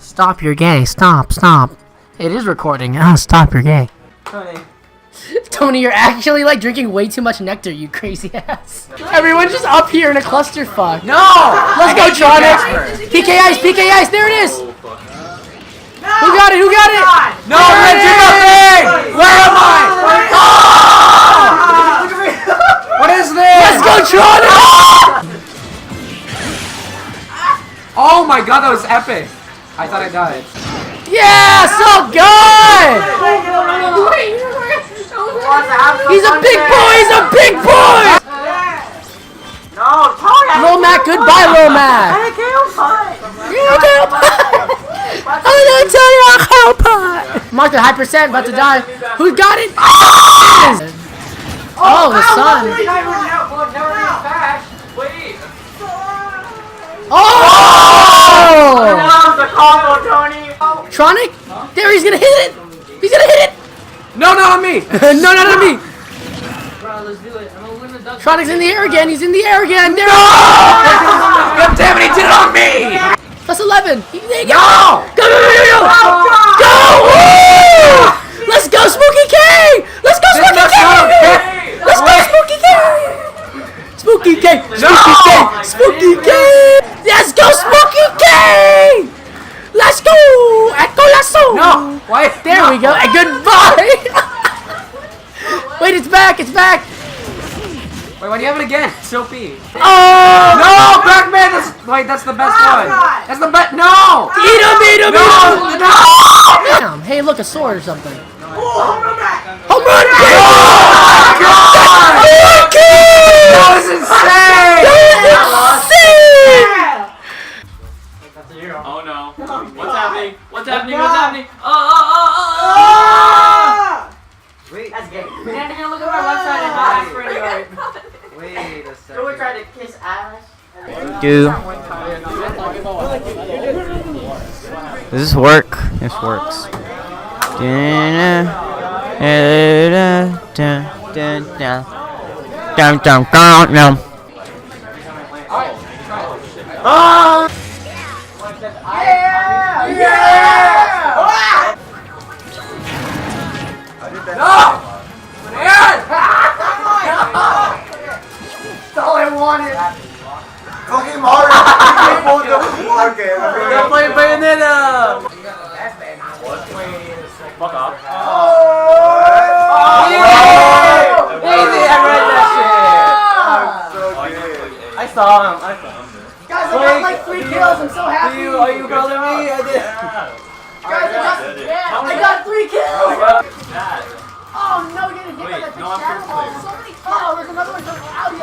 Stop, you're gay. Stop, stop. It is recording. Stop, you're gay. Tony, you're actually like drinking way too much nectar, you crazy ass. Everyone's just up here in a clusterfuck. No! Let's go, Tronic! PK Ice, PK Ice, there it is! No. Who got it? Who got it? No, let's do nothing! Where am I? Oh! What is this? Let's go, Tronic! Oh my god, that was epic. I thought I died. Yeah, so good! He's a big boy, he's a big boy! No, Tony! Lil Mac, goodbye, Lil Mac! I can't fight! I'm gonna tell you I'll help. Mark the high percent, about to die. Who got it? Oh, the sun. Oh! The combo, Tony! Tronic? There, he's gonna hit it! He's gonna hit it! No, not on me! No, not on me! Bro, let's do it. I'm gonna win the duck. Tronic's in the air again, he's in the air again! There! God damn it, he did it on me! Plus 11! There you go! No! Go, go, go, go, go! Go! Woo! Let's go, Spooky K! Let's go, Spooky K! Let's go, Spooky K! Spooky K! Spooky K! Spooky K! Let's go, Spooky K! Let's go! Echo Lasso! No! Why? There we go. And goodbye! Wait, it's back! It's back! Wait, why do you have it again? Soapy. Oh! No! Backman! That's the best one! That's the best. No! Eat him! Eat him! No! Eat him! No! Damn, hey, look, a sword or something. Oh, Home run! Oh my god! That was insane! Oh no. What's happening? What's happening? What's happening? Oh! Wait, that's gay. Man, you're gonna look at my website and not ask for any art. Wait a second. So we tried to kiss Alice. Does this work? This works. That's all I wanted. Fucking Mario! Don't play Bayonetta! Fuck off. Easy, I read that shit! I saw him. Guys, I got like 3 kills. I'm so happy. Are you calling me? I did. Guys, I got 3 kills. Oh no, we didn't hit that big shadow ball. So many. Oh, there's another one coming out here.